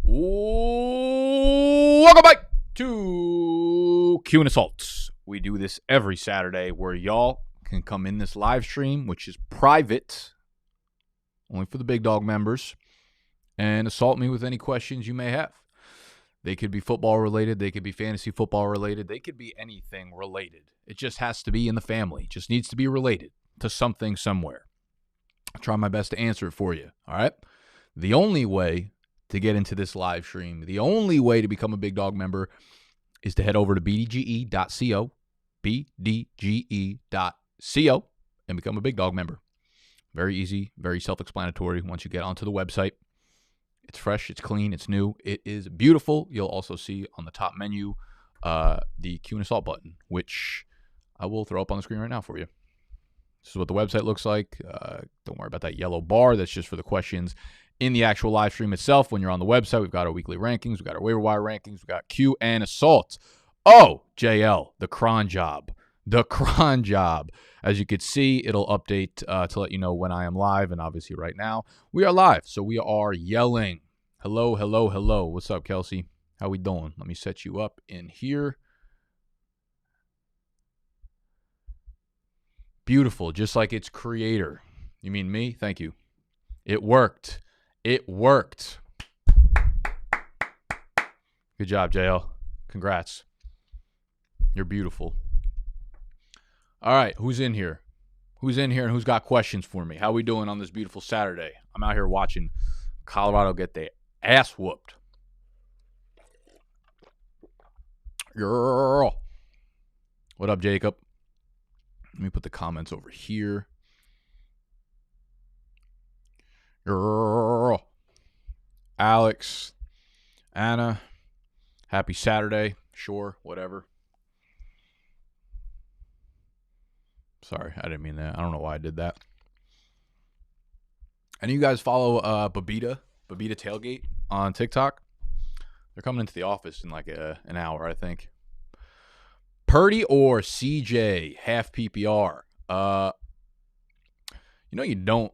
Welcome back to Q and Assaults. We do this every Saturday where y'all can come in this live stream, which is private, only for the Big Dog members, and assault me with any questions you may have. They could be football related. They could be fantasy football related. They could be anything related. It just has to be in the family. It just needs to be related to something somewhere. I'll try my best to answer it for you, all right? The only way to get into this live stream, the only way to become a Big Dog member is to head over to bdge.co, bdge.co, and become a Big Dog member. Very easy, very self-explanatory once you get onto the website. It's fresh, it's clean, it's new, it is beautiful. You'll also see on the top menu the Q and Assault button, which I will throw up on the screen right now for you. This is what the website looks like. Don't worry about that yellow bar. That's just for the questions in the actual live stream itself. When you're on the website, we've got our weekly rankings. We've got our waiver wire rankings. We've got Q and Assault. Oh, JL, the cron job. The cron job. As you can see, it'll update to let you know when I am live. And obviously right now, we are live. So we are yelling. Hello, hello, hello. What's up, Kelsey? How we doing? Let me set you up in here. Beautiful, just like its creator. You mean me? Thank you. It worked. It worked. Good job, JL. Congrats. You're beautiful. All right, who's in here? Who's in here and who's got questions for me? How we doing on this beautiful Saturday? I'm out here watching Colorado get their ass whooped. Girl. What up, Jacob? Let me put the comments over here. Girl. Alex. Anna. Happy Saturday. Sure, whatever. Sorry, I didn't mean that. I don't know why I did that. And you guys follow Babita Tailgate on TikTok? They're coming into the office in like an hour, I think. Purdy or CJ, half PPR. You don't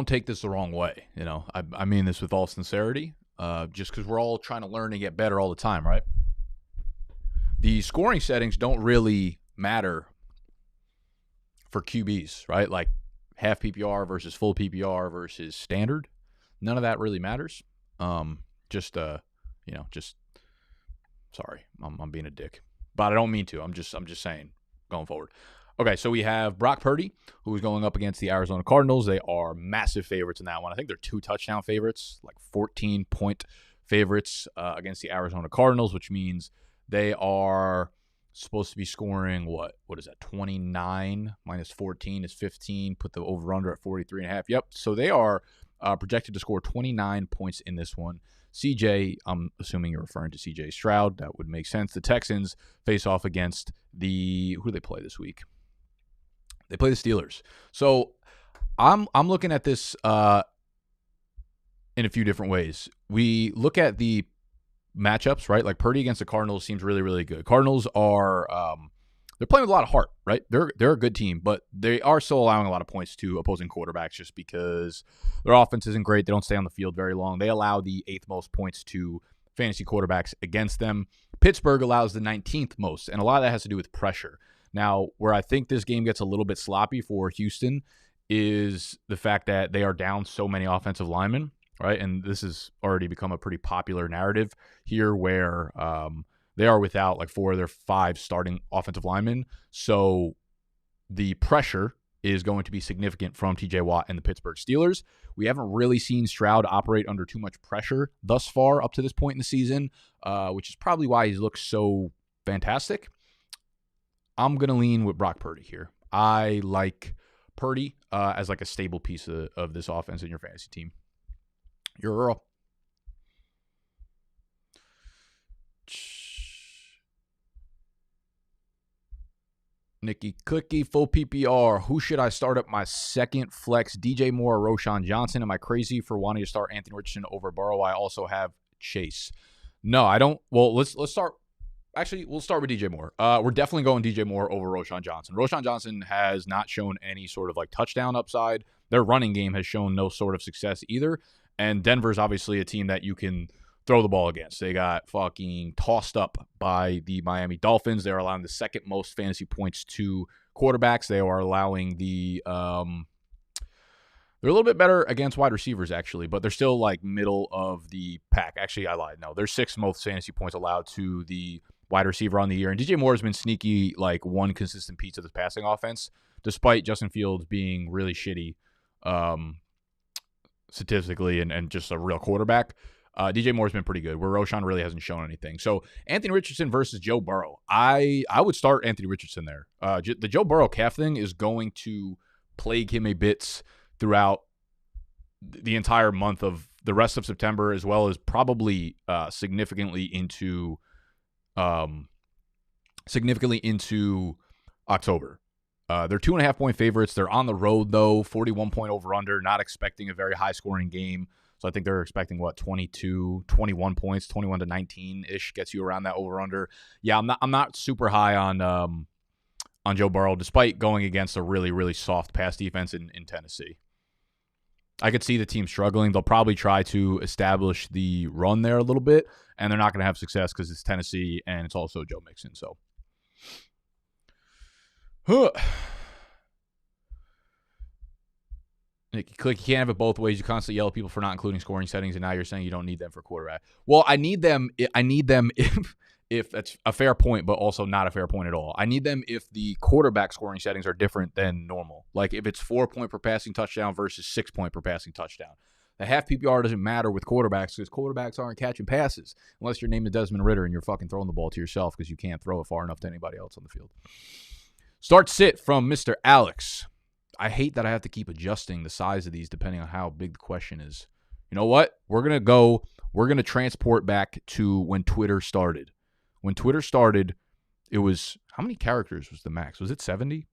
take this the wrong way. You know, I mean this with all sincerity. Just because we're all trying to learn and get better all the time, right? The scoring settings don't really matter for QBs, right? Like half PPR versus full PPR versus standard. None of that really matters. Sorry, I'm being a dick. But I don't mean to. I'm just saying going forward. Okay, so we have Brock Purdy, who is going up against the Arizona Cardinals. They are massive favorites in that one. I think they're 2 touchdown favorites, like 14-point favorites against the Arizona Cardinals, which means they are supposed to be scoring, what is that, 29 minus 14 is 15. Put the over-under at 43.5. Yep, so they are projected to score 29 points in this one. CJ, I'm assuming you're referring to CJ Stroud. That would make sense. The Texans face off against who do they play this week? They play the Steelers. So I'm looking at this in a few different ways. We look at the matchups, right? Like Purdy against the Cardinals seems really, really good. Cardinals are they're playing with a lot of heart, right? They're a good team, but they are still allowing a lot of points to opposing quarterbacks just because their offense isn't great. They don't stay on the field very long. They allow the 8th most points to fantasy quarterbacks against them. Pittsburgh allows the 19th most, and a lot of that has to do with pressure. Now, where I think this game gets a little bit sloppy for Houston is the fact that they are down so many offensive linemen, right? And this has already become a pretty popular narrative here where they are without like 4 of their 5 starting offensive linemen. So the pressure is going to be significant from TJ Watt and the Pittsburgh Steelers. We haven't really seen Stroud operate under too much pressure thus far up to this point in the season, which is probably why he's looked so fantastic. I'm going to lean with Brock Purdy here. I like Purdy as like a stable piece of this offense in your fantasy team. You're Earl. Nikki Cookie, full PPR. Who should I start up my second flex? DJ Moore or Roschon Johnson? Am I crazy for wanting to start Anthony Richardson over Burrow? I also have Chase. No, I don't. Well, let's start. Actually, we'll start with DJ Moore. We're definitely going DJ Moore over Roschon Johnson. Roschon Johnson has not shown any sort of like touchdown upside. Their running game has shown no sort of success either. And Denver's obviously a team that you can throw the ball against. They got fucking tossed up by the Miami Dolphins. They're allowing the second most fantasy points to quarterbacks. They are allowing they're a little bit better against wide receivers, actually, but they're still like middle of the pack. Actually, I lied. No, they're sixth most fantasy points allowed to the wide receiver on the year. And DJ Moore has been sneaky, like one consistent piece of this passing offense, despite Justin Fields being really shitty statistically and just a real quarterback. DJ Moore's been pretty good, where Roshan really hasn't shown anything. So Anthony Richardson versus Joe Burrow. I would start Anthony Richardson there. The Joe Burrow calf thing is going to plague him a bit throughout the entire month of the rest of September, as well as probably significantly into October. They're 2.5-point favorites. They're on the road, though, 41-point over-under, not expecting a very high-scoring game. So I think they're expecting, 21 points, 21 to 19-ish gets you around that over-under. Yeah, I'm not super high on Joe Burrow, despite going against a really, really soft pass defense in Tennessee. I could see the team struggling. They'll probably try to establish the run there a little bit, and they're not going to have success because it's Tennessee and it's also Joe Mixon. So, Nick, you can't have it both ways. You constantly yell at people for not including scoring settings, and now you're saying you don't need them for quarterback. Well, I need them if that's a fair point, but also not a fair point at all. I need them if the quarterback scoring settings are different than normal. Like if it's 4-point per passing touchdown versus 6-point per passing touchdown. The half PPR doesn't matter with quarterbacks because quarterbacks aren't catching passes unless you're named Desmond Ridder and you're fucking throwing the ball to yourself because you can't throw it far enough to anybody else on the field. Start sit from Mr. Alex. I hate that I have to keep adjusting the size of these depending on how big the question is. You know what? We're going to transport back to when Twitter started. When Twitter started, it was, how many characters was the max? Was it 70?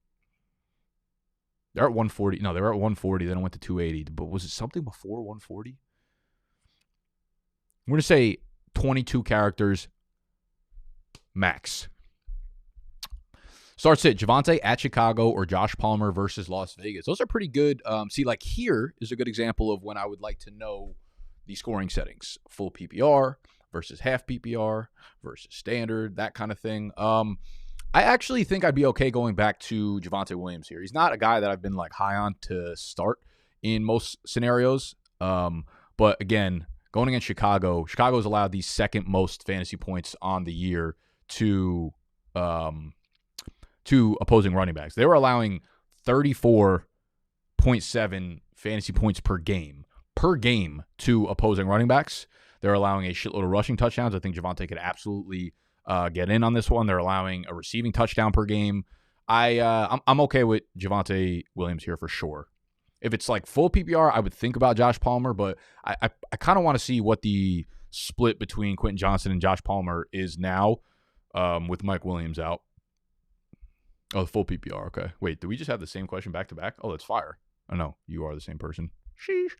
They're at 140. No, they were at 140. Then it went to 280. But was it something before 140? I'm going to say 22 characters max. Start sit. Javonte at Chicago or Josh Palmer versus Las Vegas. Those are pretty good. See, like here is a good example of when I would like to know the scoring settings. Full PPR versus half PPR versus standard, that kind of thing. I actually think I'd be okay going back to Javonte Williams here. He's not a guy that I've been like high on to start in most scenarios. But again, going against Chicago's allowed the second most fantasy points on the year to opposing running backs. They were allowing 34.7 fantasy points per game to opposing running backs. They're allowing a shitload of rushing touchdowns. I think Javonte could absolutely get in on this one. They're allowing a receiving touchdown per game. I'm okay with Javonte Williams here for sure. If it's like full PPR, I would think about Josh Palmer, but I kind of want to see what the split between Quentin Johnson and Josh Palmer is now with Mike Williams out. Oh, the full PPR. Okay. Wait, did we just have the same question back to back? Oh, that's fire. Oh, no, you are the same person. Sheesh.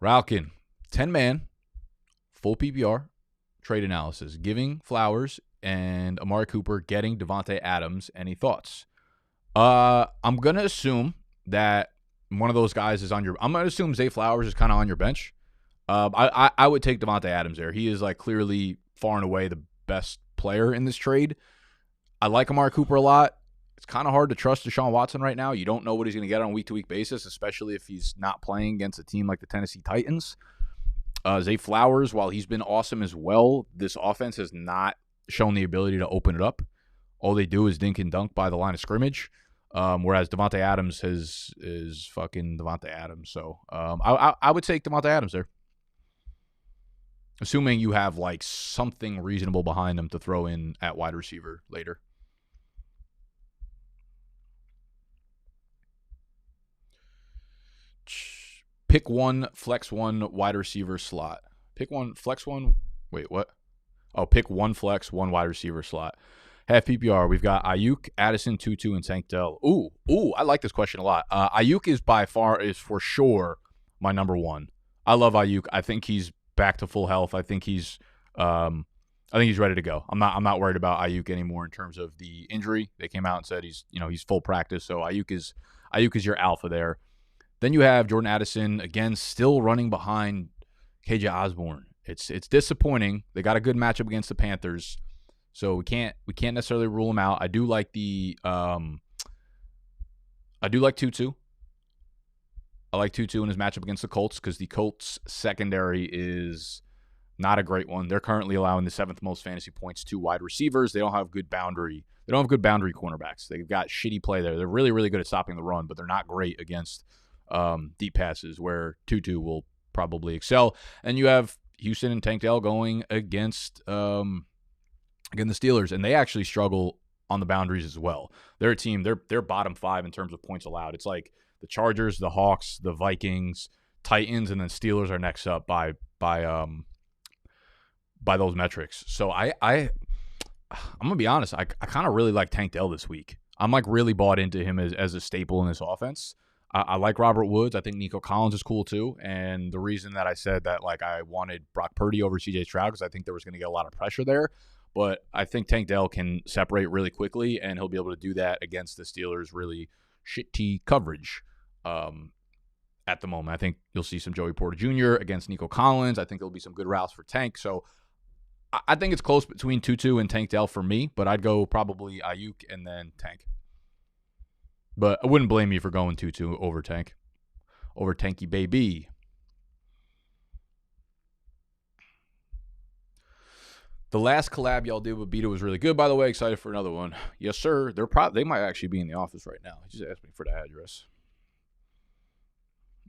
Ralkin, 10-man, full PPR, trade analysis, giving Flowers and Amari Cooper, getting Devontae Adams. Any thoughts? I'm going to assume that one of those guys is on your – I'm going to assume Zay Flowers is kind of on your bench. I would take Devontae Adams there. He is like clearly far and away the best player in this trade. I like Amari Cooper a lot. It's kind of hard to trust Deshaun Watson right now. You don't know what he's going to get on a week-to-week basis, especially if he's not playing against a team like the Tennessee Titans. Zay Flowers, while he's been awesome as well, this offense has not shown the ability to open it up. All they do is dink and dunk by the line of scrimmage, whereas Devontae Adams is fucking Devontae Adams. So I would take Devontae Adams there, assuming you have like something reasonable behind them to throw in at wide receiver later. Pick one, flex one, wide receiver slot. Pick one, flex one. Wait, what? Oh, pick one flex, one wide receiver slot. Half PPR. We've got Ayuk, Addison, Tutu, and Tank Dell. Ooh, I like this question a lot. Ayuk is for sure my number one. I love Ayuk. I think he's back to full health. I think he's ready to go. I'm not worried about Ayuk anymore in terms of the injury. They came out and said he's full practice. So Ayuk is your alpha there. Then you have Jordan Addison, again, still running behind KJ Osborne. It's disappointing. They got a good matchup against the Panthers, so we can't necessarily rule them out. I do like Tutu. I like Tutu in his matchup against the Colts because the Colts secondary is not a great one. They're currently allowing the 7th most fantasy points to wide receivers. They don't have good boundary. They don't have good boundary cornerbacks. They've got shitty play there. They're really, really good at stopping the run, but they're not great against deep passes where Tutu will probably excel. And you have Houston and Tank Dell going against the Steelers, and they actually struggle on the boundaries as well. They're a team. They're bottom 5 in terms of points allowed. It's like the Chargers, the Hawks, the Vikings, Titans, and then Steelers are next up by those metrics. So I'm gonna be honest. I kind of really like Tank Dell this week. I'm like really bought into him as a staple in this offense. I like Robert Woods. I think Nico Collins is cool too. And the reason that I said that like I wanted Brock Purdy over CJ Stroud because I think there was going to get a lot of pressure there. But I think Tank Dell can separate really quickly, and he'll be able to do that against the Steelers' really shitty coverage. At the moment, I think you'll see some Joey Porter Jr. against Nico Collins. I think there'll be some good routes for Tank. So I think it's close between Tutu and Tank Dell for me, but I'd go probably Ayuk and then Tank. But I wouldn't blame you for going Tutu over Tank. Over Tanky baby. The last collab y'all did with Beta was really good, by the way. Excited for another one. Yes, sir. They might actually be in the office right now. He just asked me for the address.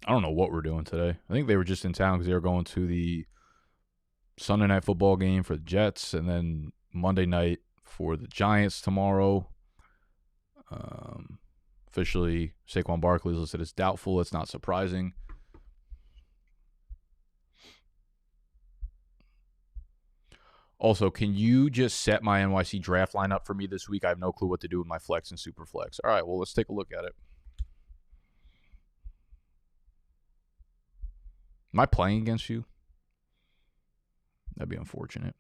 I don't know what we're doing today. I think they were just in town because they were going to the Sunday night football game for the Jets, and then Monday night for the Giants tomorrow. Officially, Saquon Barkley is listed as doubtful. It's not surprising. Also, can you just set my NYC draft lineup for me this week? I have no clue what to do with my flex and super flex. All right, well, let's take a look at it. Am I playing against you? That'd be unfortunate.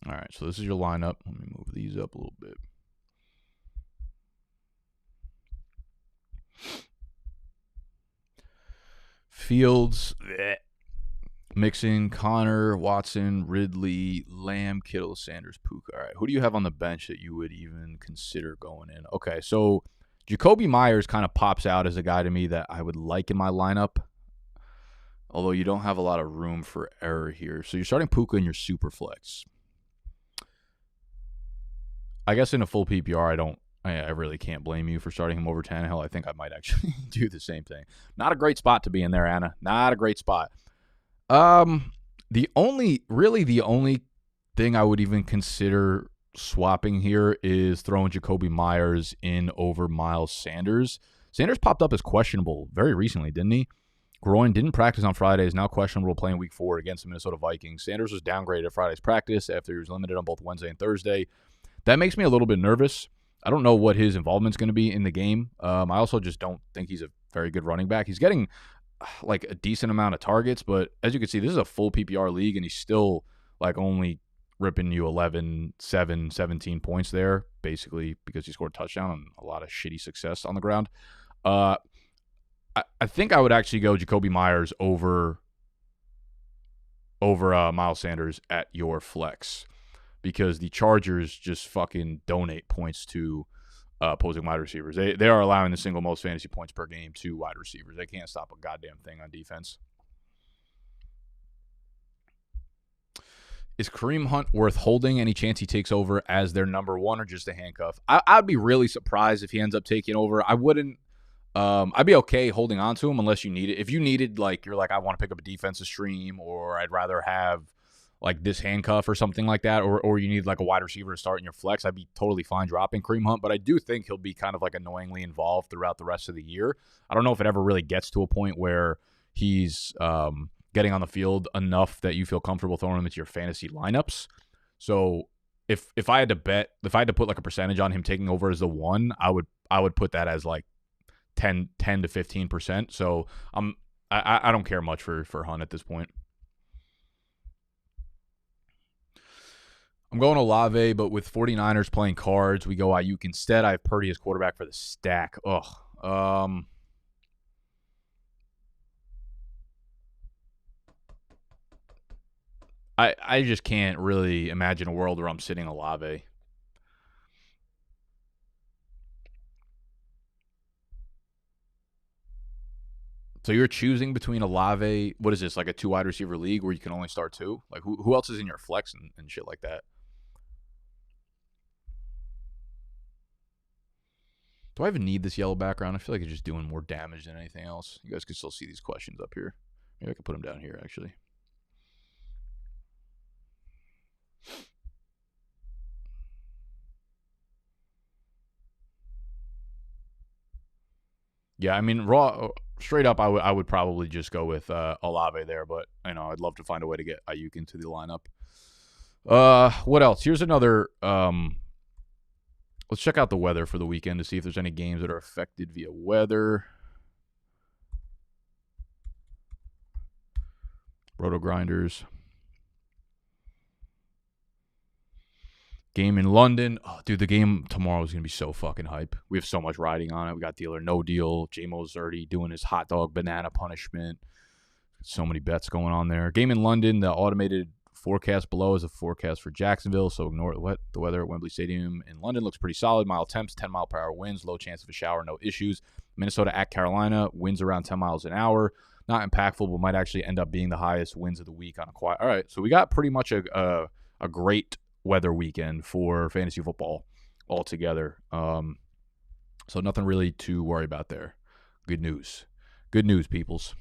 All right, so this is your lineup. Let me move these up a little bit. Fields, Mixon, Connor, Watson, Ridley, Lamb, Kittle, Sanders, Puka. All right, who do you have on the bench that you would even consider going in? Okay, so Jacoby Myers kind of pops out as a guy to me that I would like in my lineup, although you don't have a lot of room for error here. So you're starting Puka in your super flex. I guess in a full PPR, I really can't blame you for starting him over Tannehill. I think I might actually do the same thing. Not a great spot to be in there, Anna. Not a great spot. The only thing I would even consider swapping here is throwing Jacoby Myers in over Miles Sanders. Sanders popped up as questionable very recently, didn't he? Groin didn't practice on Friday, is now questionable playing week 4 against the Minnesota Vikings. Sanders was downgraded at Friday's practice after he was limited on both Wednesday and Thursday. That makes me a little bit nervous. I don't know what his involvement's going to be in the game. I also just don't think he's a very good running back. He's getting like a decent amount of targets, but as you can see, this is a full PPR league, and he's still like only ripping you 11, 7, 17 points there, basically because he scored a touchdown and a lot of shitty success on the ground. I think I would actually go Jacoby Myers over Miles Sanders at your flex, because the Chargers just fucking donate points to opposing wide receivers. They are allowing the single most fantasy points per game to wide receivers. They can't stop a goddamn thing on defense. Is Kareem Hunt worth holding? Any chance he takes over as their number 1 or just a handcuff? I'd be really surprised if he ends up taking over. I wouldn't. I'd be okay holding on to him unless you need it. If you needed, like, you're like, I want to pick up a defensive stream, or I'd rather have like this handcuff or something like that, or you need like a wide receiver to start in your flex, I'd be totally fine dropping Kareem Hunt. But I do think he'll be kind of like annoyingly involved throughout the rest of the year. I don't know if it ever really gets to a point where he's getting on the field enough that you feel comfortable throwing him into your fantasy lineups. So if I had to put like a percentage on him taking over as the 1, I would put that as like 10 to 15%. So I don't care much for Hunt at this point. I'm going Olave, but with 49ers playing cards, we go Ayuk instead. I have Purdy as quarterback for the stack. Ugh. I just can't really imagine a world where I'm sitting Olave. So you're choosing between Olave. What is this, like a 2 wide receiver league where you can only start 2? Like who else is in your flex and shit like that? Do I even need this yellow background? I feel like it's just doing more damage than anything else. You guys can still see these questions up here. Maybe I can put them down here, actually. Yeah, I mean, straight up, I would probably just go with Olave there, but I'd love to find a way to get Ayuk into the lineup. What else? Here's another. Let's check out the weather for the weekend to see if there's any games that are affected via weather. Roto Grinders. Game in London. Oh, dude, the game tomorrow is going to be so fucking hype. We have so much riding on it. We got Deal or No Deal. J-Mo's already doing his hot dog banana punishment. So many bets going on there. Game in London. The automated forecast below is a forecast for Jacksonville, so ignore the weather at Wembley Stadium in London looks pretty solid. Mild temps, 10 mile per hour winds, low chance of a shower, no issues. Minnesota at Carolina, winds around 10 miles an hour. Not impactful, but might actually end up being the highest winds of the week on a quiet. All right, so we got pretty much a great weather weekend for fantasy football altogether. So nothing really to worry about there. Good news. Good news, peoples.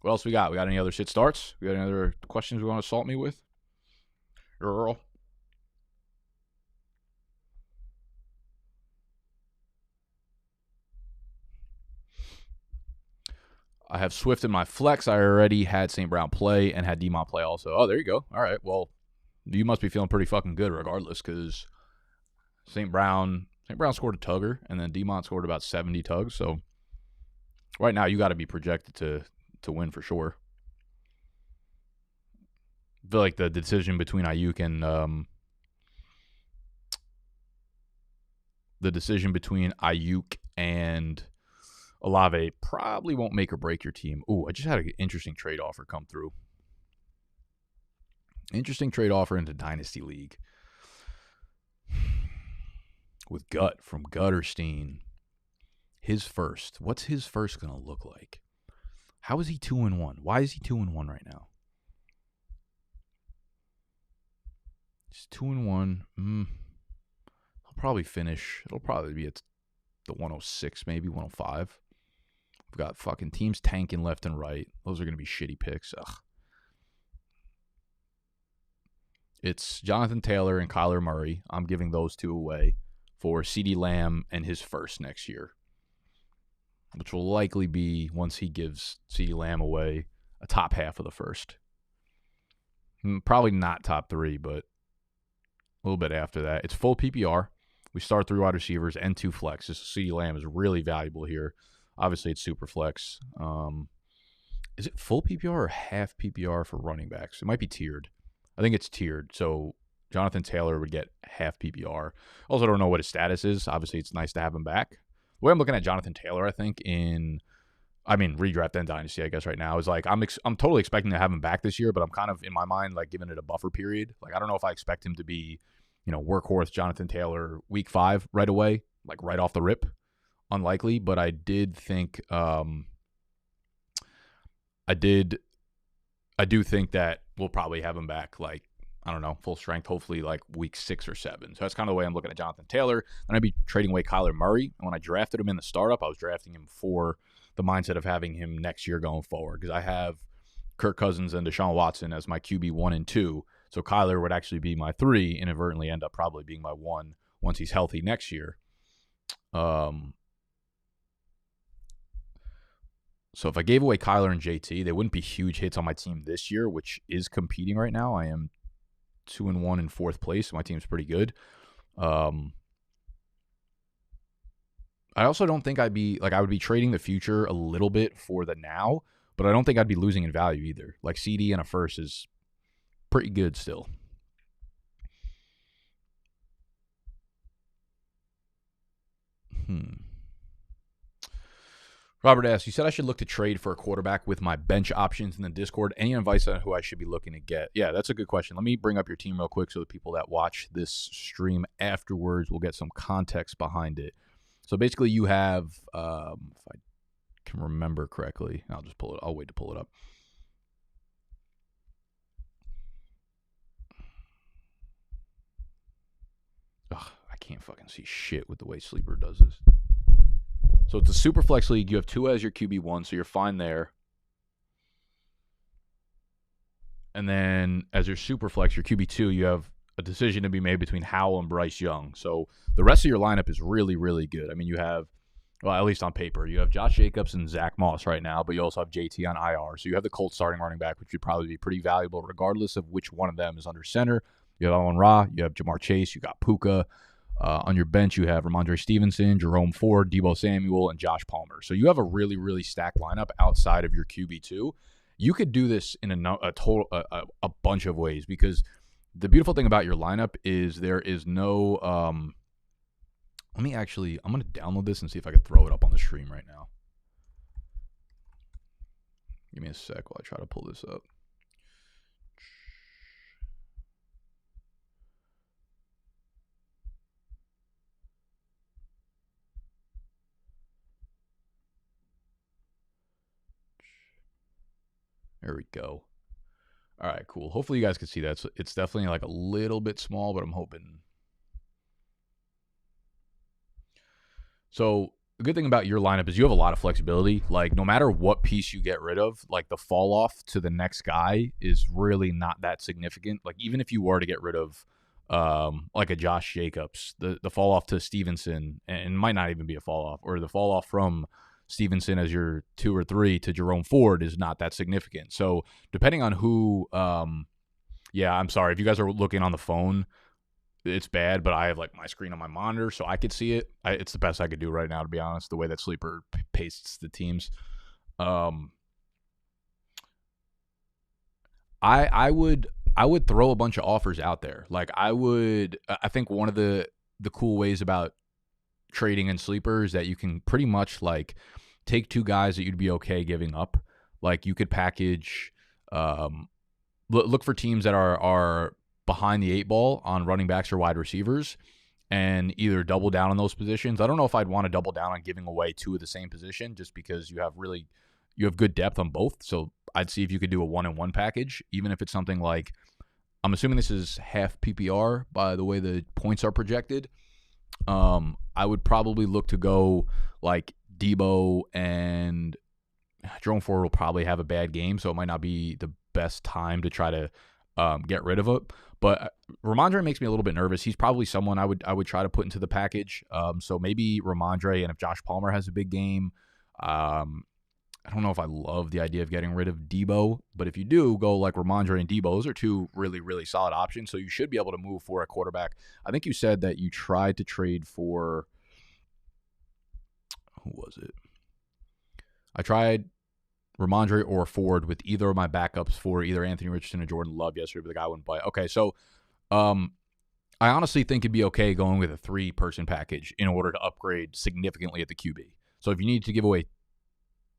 What else we got? We got any other shit starts? We got any other questions we want to assault me with? Earl? I have Swift in my flex. I already had St. Brown play and had D-Mont play also. Oh, there you go. All right. Well, you must be feeling pretty fucking good regardless, because St. Brown scored a tugger, and then D-Mont scored about 70 tugs. So right now you got to be projected to win for sure. I feel like the decision between Ayuk and Olave probably won't make or break your team. Ooh, I just had an interesting trade offer come through. Interesting trade offer into Dynasty League with Gut from Gutterstein. His first. What's his first going to look like? How is he 2-1? Why is he 2-1 right now? He's 2-1. He'll probably finish. It'll probably be at the 106, maybe 105. We've got fucking teams tanking left and right. Those are going to be shitty picks. Ugh. It's Jonathan Taylor and Kyler Murray. I'm giving those two away for CeeDee Lamb and his first next year, which will likely be, once he gives CeeDee Lamb away, a top half of the first. Probably not top 3, but a little bit after that. It's full PPR. We start 3 wide receivers and 2 flexes. CeeDee Lamb is really valuable here. Obviously, it's super flex. Is it full PPR or half PPR for running backs? It might be tiered. I think it's tiered. So Jonathan Taylor would get half PPR. Also, don't know what his status is. Obviously, it's nice to have him back. The way I'm looking at Jonathan Taylor, I think, redraft and dynasty, I guess right now, is like I'm totally expecting to have him back this year, but I'm kind of in my mind like giving it a buffer period. Like I don't know if I expect him to be, workhorse Jonathan Taylor week 5 right away, like right off the rip. Unlikely, but I did think I do think that we'll probably have him back, like, I don't know, full strength, hopefully like week 6 or 7. So that's kind of the way I'm looking at Jonathan Taylor. And I'd be trading away Kyler Murray. And when I drafted him in the startup, I was drafting him for the mindset of having him next year going forward, because I have Kirk Cousins and Deshaun Watson as my QB 1 and 2. So Kyler would actually be my 3, inadvertently end up probably being my 1 once he's healthy next year. So if I gave away Kyler and JT, they wouldn't be huge hits on my team this year, which is competing right now. I am 2-1 in 4th place. So my team's pretty good. I also don't think I would be trading the future a little bit for the now, but I don't think I'd be losing in value either. Like CD and a first is pretty good still. Robert asks, you said I should look to trade for a quarterback with my bench options in the Discord. Any advice on who I should be looking to get? Yeah, that's a good question. Let me bring up your team real quick so the people that watch this stream afterwards will get some context behind it. So basically you have, if I can remember correctly, I'll just pull it. I'll wait to pull it up. Ugh, I can't fucking see shit with the way Sleeper does this. So it's a super flex league. You have Tua as your QB1, so you're fine there. And then as your super flex, your QB2, you have a decision to be made between Howell and Bryce Young. So the rest of your lineup is really, really good. I mean, you have, well, at least on paper, you have Josh Jacobs and Zach Moss right now, but you also have JT on IR. So you have the Colts starting running back, which would probably be pretty valuable regardless of which one of them is under center. You have Amon-Ra, you have Jamar Chase, you got Puka. On your bench, you have Ramondre Stevenson, Jerome Ford, Deebo Samuel, and Josh Palmer. So you have a really, really stacked lineup outside of your QB2. You could do this in a bunch of ways because the beautiful thing about your lineup is there is no I'm going to download this and see if I can throw it up on the stream right now. Give me a sec while I try to pull this up. There we go. All right, cool. Hopefully you guys can see that. So it's definitely like a little bit small, but I'm hoping. So the good thing about your lineup is you have a lot of flexibility. Like no matter what piece you get rid of, like the fall off to the next guy is really not that significant. Like even if you were to get rid of like a Josh Jacobs, the fall off to Stevenson, and it might not even be a fall off, or the fall off from Stevenson as your 2 or 3 to Jerome Ford is not that significant. So depending on who, yeah, I'm sorry. If you guys are looking on the phone, it's bad, but I have like my screen on my monitor so I could see it. It's the best I could do right now, to be honest, the way that Sleeper pastes the teams. I would throw a bunch of offers out there. Like I think one of the cool ways about trading in Sleeper is that you can pretty much like take 2 guys that you'd be okay giving up. Like you could package, look for teams that are behind the 8 ball on running backs or wide receivers and either double down on those positions. I don't know if I'd want to double down on giving away 2 of the same position just because you have good depth on both. So I'd see if you could do a 1-and-1 package, even if it's something like, I'm assuming this is half PPR by the way the points are projected. I would probably look to go like Deebo, and Jerome Ford will probably have a bad game, so it might not be the best time to try to get rid of it. But Ramondre makes me a little bit nervous. He's probably someone I would try to put into the package. So maybe Ramondre, and if Josh Palmer has a big game, I don't know if I love the idea of getting rid of Deebo, but if you do, go like Ramondre and Deebo. Those are 2 really, really solid options, so you should be able to move for a quarterback. I think you said that you tried to trade for, who was it? I tried Ramondre or Ford with either of my backups for either Anthony Richardson or Jordan Love yesterday, but the guy wouldn't play. Okay, so I honestly think it'd be okay going with a 3-person package in order to upgrade significantly at the QB. So if you need to give away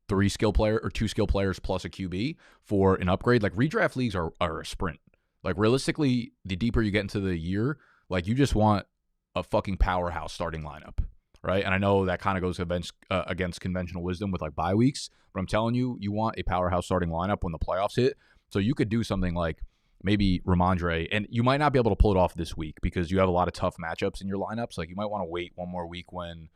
3 skill player or 2 skill players plus a QB for an upgrade, like redraft leagues are a sprint. Like realistically, the deeper you get into the year, like you just want a fucking powerhouse starting lineup, right? And I know that kind of goes against conventional wisdom with like bye weeks, but I'm telling you, you want a powerhouse starting lineup when the playoffs hit. So you could do something like maybe Ramondre, and you might not be able to pull it off this week because you have a lot of tough matchups in your lineups. Like you might want to wait one more week when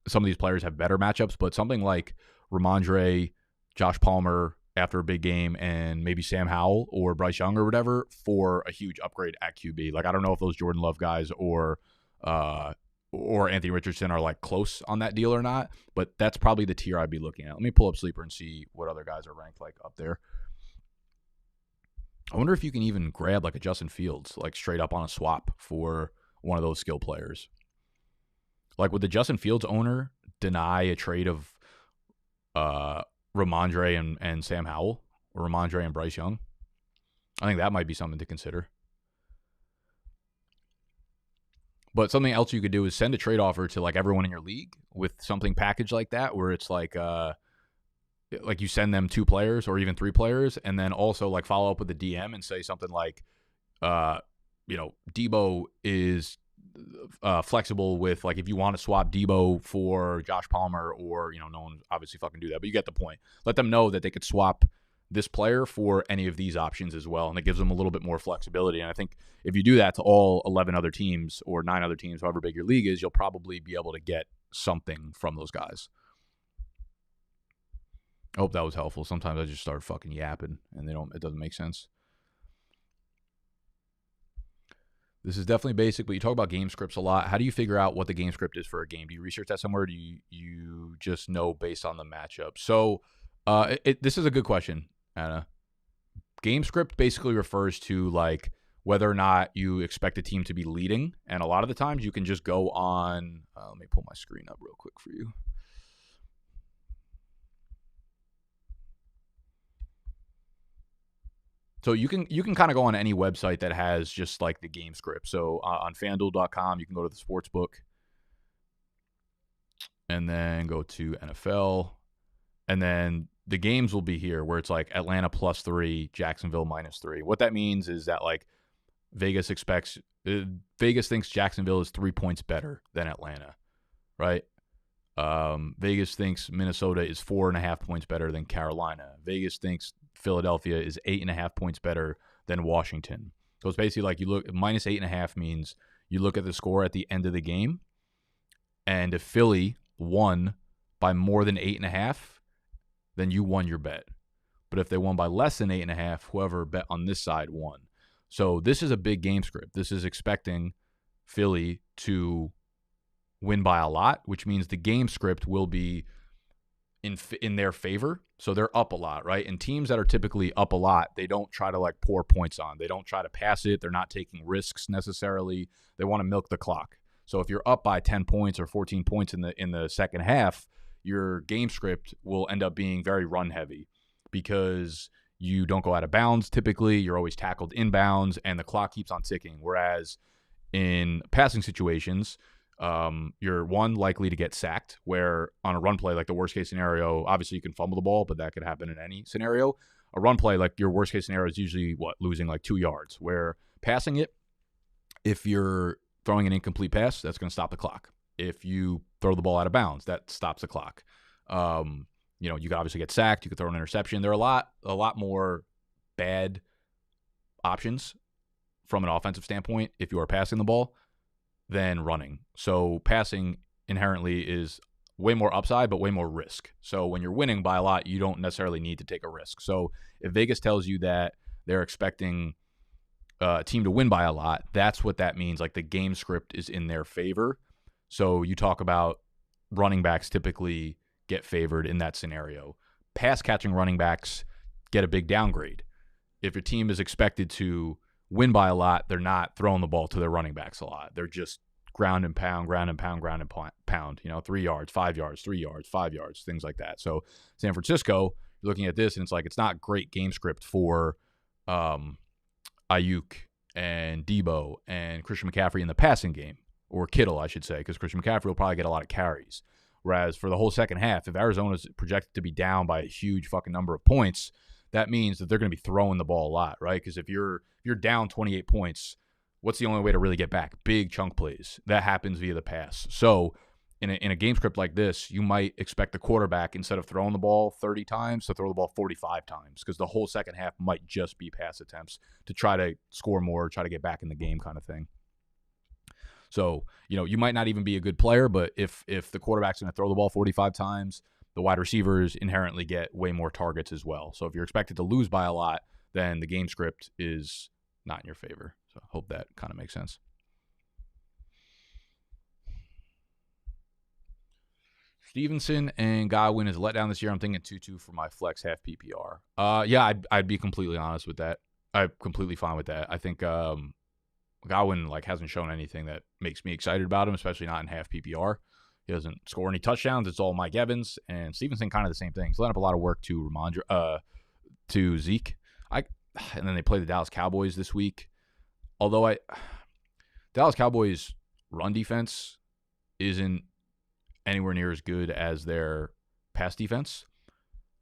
some of these players have better matchups, but something like Ramondre, Josh Palmer after a big game, and maybe Sam Howell or Bryce Young or whatever for a huge upgrade at QB. Like I don't know if those Jordan Love guys or Anthony Richardson are like close on that deal or not, but that's probably the tier I'd be looking at. Let me pull up Sleeper and see what other guys are ranked like up there. I wonder if you can even grab like a Justin Fields, like straight up on a swap for one of those skill players. Like, would the Justin Fields owner deny a trade of Ramondre and Sam Howell, or Ramondre and Bryce Young? I think that might be something to consider. But something else you could do is send a trade offer to like everyone in your league with something packaged like that, where it's like you send them 2 players or even 3 players, and then also like follow up with the DM and say something like, Debo is flexible with like if you want to swap Debo for Josh Palmer, or no one obviously fucking do that, but you get the point. Let them know that they could swap this player for any of these options as well, and it gives them a little bit more flexibility. And I think if you do that to all 11 other teams or 9 other teams, however big your league is, you'll probably be able to get something from those guys. I hope that was helpful. Sometimes I just start fucking yapping and it doesn't make sense. This is definitely basic, but you talk about game scripts a lot. How do you figure out what the game script is for a game? Do you research that somewhere? Or do you just know based on the matchup? So this is a good question, Anna. Game script basically refers to like whether or not you expect a team to be leading. And a lot of the times you can just go on. Let me pull my screen up real quick for you. So you can kind of go on any website that has just like the game script. So on FanDuel.com, you can go to the sports book and then go to NFL. And then the games will be here where it's like Atlanta +3, Jacksonville -3. What that means is that like Vegas thinks Jacksonville is 3 points better than Atlanta, right? Vegas thinks Minnesota is 4.5 points better than Carolina. Vegas thinks Philadelphia is 8.5 points better than Washington. So it's basically like you look -8.5 means you look at the score at the end of the game, and if Philly won by more than 8.5, then you won your bet. But if they won by less than 8.5, whoever bet on this side won. So this is a big game script. This is expecting Philly to win by a lot, which means the game script will be in their favor. So they're up a lot, right? And teams that are typically up a lot, they don't try to like pour points on. They don't try to pass it. They're not taking risks necessarily. They want to milk the clock. So if you're up by 10 points or 14 points in the second half, your game script will end up being very run heavy because you don't go out of bounds typically. You're always tackled inbounds and the clock keeps on ticking. Whereas in passing situations, you're likely to get sacked, where on a run play, like the worst case scenario, obviously you can fumble the ball, but that could happen in any scenario. A run play, like your worst case scenario is usually losing like 2 yards, where passing it, if you're throwing an incomplete pass, that's going to stop the clock. If you throw the ball out of bounds, that stops the clock. You could obviously get sacked. You could throw an interception. There are a lot more bad options from an offensive standpoint if you are passing the ball than running. So passing inherently is way more upside, but way more risk. So when you're winning by a lot, you don't necessarily need to take a risk. So if Vegas tells you that they're expecting a team to win by a lot, that's what that means. Like the game script is in their favor. So you talk about running backs typically get favored in that scenario. Pass catching running backs get a big downgrade. If your team is expected to win by a lot, they're not throwing the ball to their running backs a lot. They're just ground and pound, 3 yards, 5 yards, 3 yards, 5 yards, things like that. So San Francisco, you're looking at this, and it's like it's not great game script for Ayuk and Debo and Christian McCaffrey in the passing game, or Kittle, I should say, because Christian McCaffrey will probably get a lot of carries. Whereas for the whole second half, if Arizona's projected to be down by a huge fucking number of points, that means that they're going to be throwing the ball a lot, right? Because if you're down 28 points, what's the only way to really get back? Big chunk plays. That happens via the pass. So in a game script like this, you might expect the quarterback, instead of throwing the ball 30 times, to throw the ball 45 times, because the whole second half might just be pass attempts to try to score more, try to get back in the game kind of thing. So, you might not even be a good player, but if the quarterback's going to throw the ball 45 times, the wide receivers inherently get way more targets as well. So if you're expected to lose by a lot, then the game script is not in your favor. So I hope that kind of makes sense. Stevenson and Godwin is a letdown this year. I'm thinking 2-2 for my flex half PPR. Yeah, I'd be completely honest with that. I'm completely fine with that. I think Godwin hasn't shown anything that makes me excited about him, especially not in half PPR. He doesn't score any touchdowns. It's all Mike Evans, and Stevenson kind of the same thing. He's letting up a lot of work to to Zeke. And then they play the Dallas Cowboys this week. Although Dallas Cowboys run defense isn't anywhere near as good as their pass defense.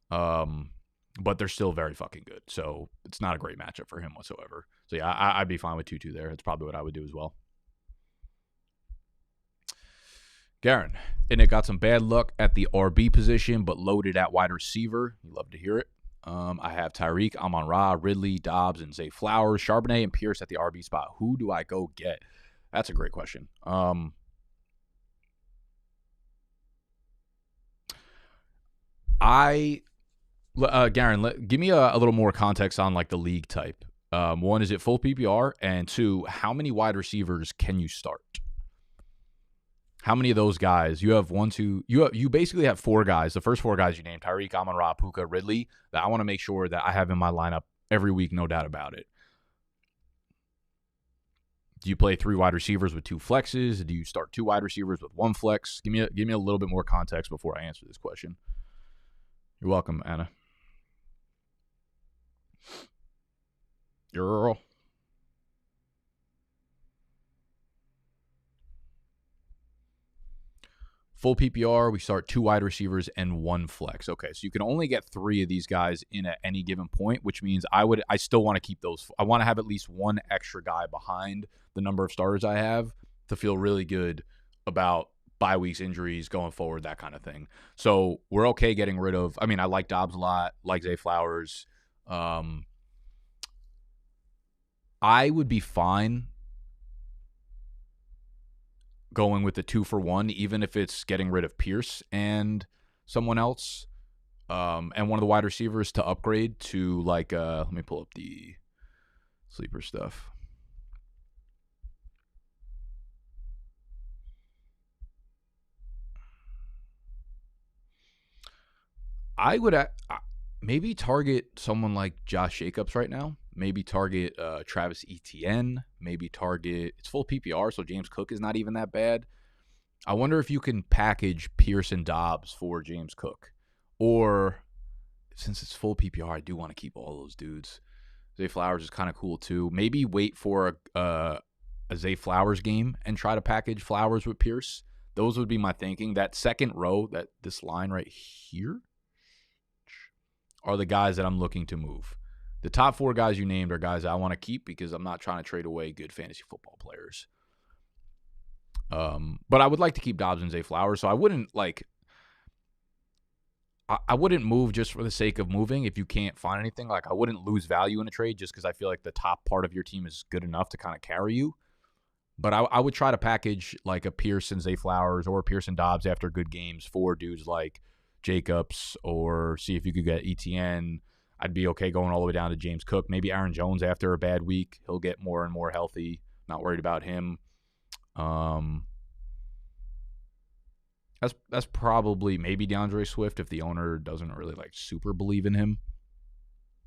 But they're still very fucking good. So it's not a great matchup for him whatsoever. So yeah, I'd be fine with 2-2 there. That's probably what I would do as well. Garen, and it got some bad luck at the RB position, but loaded at wide receiver. You love to hear it. I have Tyreek, Amon-Ra, Ridley, Dobbs, and Zay Flowers, Charbonnet, and Pierce at the RB spot. Who do I go get? That's a great question. Garen, give me a little more context on like the league type. One, is it full PPR? And two, how many wide receivers can you start? How many of those guys? You have you basically have 4 guys. The first 4 guys you named, Tyreek, Amon-Ra, Puka, Ridley, that I want to make sure that I have in my lineup every week, no doubt about it. Do you play 3 wide receivers with 2 flexes? Do you start 2 wide receivers with 1 flex? Give me a little bit more context before I answer this question. You're welcome, Anna. Girl. Full PPR, we start 2 wide receivers and 1 flex. Okay, so you can only get 3 of these guys in at any given point, which means I still want to keep those. I want to have at least 1 extra guy behind the number of starters I have to feel really good about bye weeks, injuries, going forward, that kind of thing. So we're okay getting rid of. I mean, I like Dobbs a lot, like Zay Flowers. I would be fine going with the 2-for-1, even if it's getting rid of Pierce and someone else, and one of the wide receivers to upgrade to like. Let me pull up the sleeper stuff. I would maybe target someone like Josh Jacobs right now. Maybe target Travis Etienne. Maybe target, it's full PPR, so James Cook is not even that bad. I wonder if you can package Pierce and Dobbs for James Cook. Or, since it's full PPR, I do want to keep all those dudes. Zay Flowers is kind of cool too. Maybe wait for a Zay Flowers game and try to package Flowers with Pierce. Those would be my thinking. That second row, this line right here, are the guys that I'm looking to move. The top 4 guys you named are guys I want to keep because I'm not trying to trade away good fantasy football players. But I would like to keep Dobbs and Zay Flowers, so I wouldn't I wouldn't move just for the sake of moving if you can't find anything. Like, I wouldn't lose value in a trade just because I feel like the top part of your team is good enough to kind of carry you. But I would try to package like a Pierce and Zay Flowers or Pierce and Dobbs after good games for dudes like Jacobs, or see if you could get ETN. I'd be okay going all the way down to James Cook. Maybe Aaron Jones after a bad week. He'll get more and more healthy. Not worried about him. That's probably maybe DeAndre Swift if the owner doesn't really like super believe in him.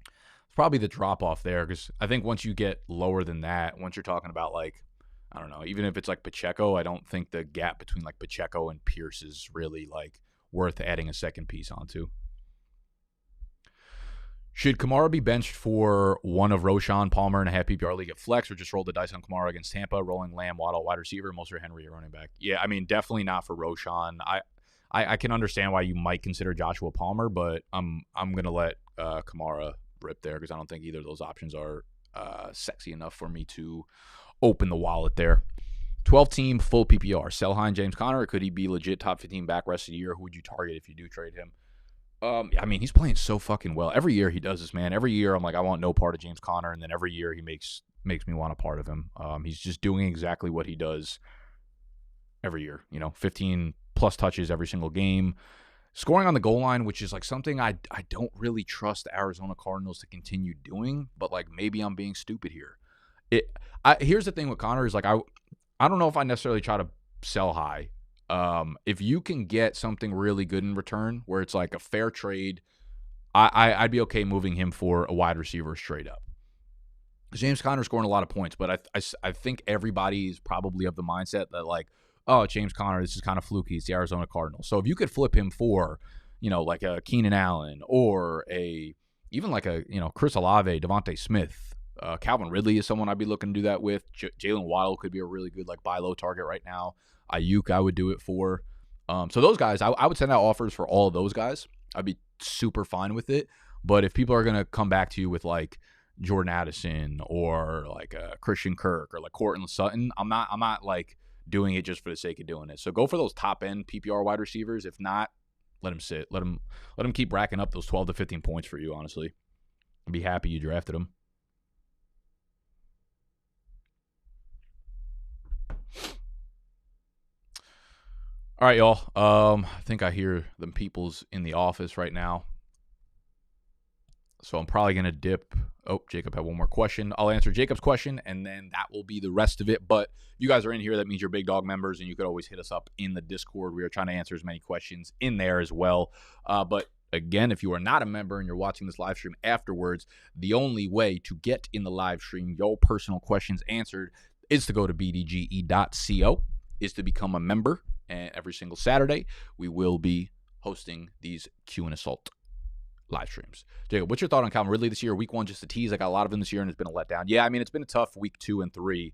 It's probably the drop off there, because I think once you get lower than that, once you're talking about like, I don't know, even if it's like Pacheco, I don't think the gap between like Pacheco and Pierce is really like worth adding a second piece onto. Should Kamara be benched for one of Roshan, Palmer, and a half PPR league at flex, or just roll the dice on Kamara against Tampa, rolling Lamb, Waddle, wide receiver, Mostert, Henry, running back? Yeah, I mean, definitely not for Roshan. I can understand why you might consider Joshua Palmer, but I'm gonna let Kamara rip there because I don't think either of those options are sexy enough for me to open the wallet there. 12-team full PPR. Sell high James Conner, or could he be legit top 15 back rest of the year? Who would you target if you do trade him? I mean, he's playing so fucking well. Every year he does this, man. Every year I'm like, I want no part of James Conner, and then every year he makes me want a part of him. He's just doing exactly what he does every year. 15 plus touches every single game, scoring on the goal line, which is like something I don't really trust the Arizona Cardinals to continue doing. But like, maybe I'm being stupid here. Here's the thing with Conner is like, I don't know if I necessarily try to sell high. If you can get something really good in return where it's like a fair trade, I'd be okay moving him for a wide receiver straight up. James Conner's scoring a lot of points, but I think everybody is probably of the mindset that like, oh, James Conner, this is kind of fluky. It's the Arizona Cardinals. So if you could flip him for, like a Keenan Allen or even like a, Chris Olave, Devontae Smith, Calvin Ridley is someone I'd be looking to do that with. Jalen Waddle could be a really good like buy low target right now. Ayuk I would do it for. So those guys, I would send out offers for all of those guys. I'd be super fine with it. But if people are gonna come back to you with like Jordan Addison or like Christian Kirk or like Courtland Sutton, I'm not like doing it just for the sake of doing it. So go for those top end PPR wide receivers. If not, let him sit. Let him keep racking up those 12 to 15 points for you. Honestly, I'd be happy you drafted him. All right, y'all. I think I hear them peoples in the office right now. So I'm probably going to dip. Oh, Jacob had one more question. I'll answer Jacob's question, and then that will be the rest of it. But if you guys are in here, that means you're Big Dog members, and you could always hit us up in the Discord. We are trying to answer as many questions in there as well. But again, if you are not a member and you're watching this live stream afterwards, the only way to get in the live stream your personal questions answered is to go to bdge.co, is to become a member. And every single Saturday, we will be hosting these Q and Assault live streams. Jacob, what's your thought on Calvin Ridley this year? Week 1, just a tease. I got a lot of him this year, and it's been a letdown. Yeah, I mean, it's been a tough week 2 and 3.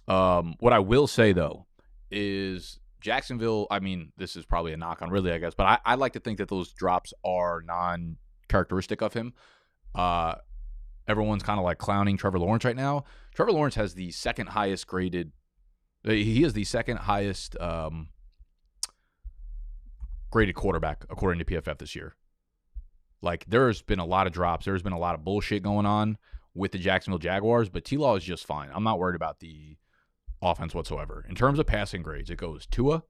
What I will say, though, is Jacksonville, I mean, this is probably a knock on Ridley, I guess, but I like to think that those drops are non-characteristic of him. Everyone's kind of like clowning Trevor Lawrence right now. Trevor Lawrence has the second highest graded. He is the second highest graded quarterback, according to PFF this year. Like, there's been a lot of drops. There's been a lot of bullshit going on with the Jacksonville Jaguars, but T-Law is just fine. I'm not worried about the offense whatsoever. In terms of passing grades, it goes Tua,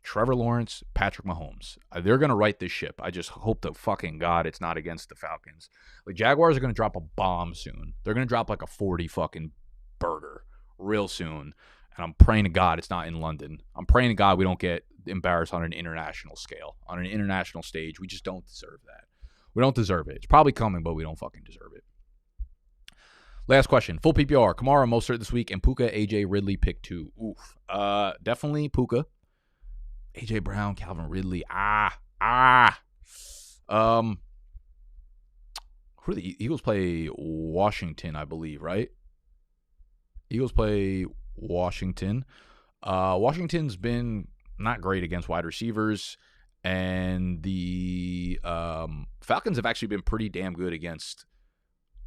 Trevor Lawrence, Patrick Mahomes. They're going to right this ship. I just hope to fucking God it's not against the Falcons. The Jaguars are going to drop a bomb soon. They're going to drop like a 40 fucking burger real soon. And I'm praying to God it's not in London. I'm praying to God we don't get embarrassed on an international scale. On an international stage, we just don't deserve that. We don't deserve it. It's probably coming, but we don't fucking deserve it. Last question. Full PPR. Kamara, Mostert this week, and Puka, AJ, Ridley, pick 2. Oof. Definitely Puka. AJ Brown, Calvin Ridley. Who do the Eagles play? Washington, I believe, right? Eagles play Washington. Washington's been not great against wide receivers, and the Falcons have actually been pretty damn good against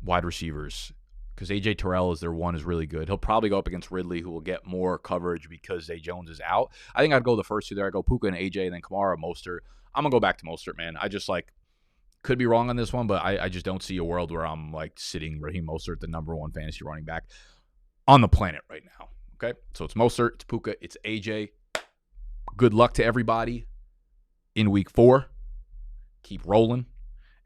wide receivers because A.J. Terrell is really good. He'll probably go up against Ridley, who will get more coverage because Zay Jones is out. I think I'd go the first two there. I'd go Puka and A.J., and then Kamara, Mostert. I'm going to go back to Mostert, man. I just, could be wrong on this one, but I just don't see a world where I'm, sitting Raheem Mostert, the number 1 fantasy running back on the planet right now. Okay? So it's Mostert, it's Puka, it's A.J. Good luck to everybody in week 4. Keep rolling,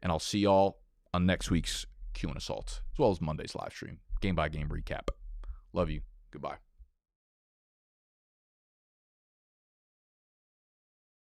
and I'll see y'all on next week's Q and Assault, as well as Monday's live stream, game-by-game recap. Love you. Goodbye.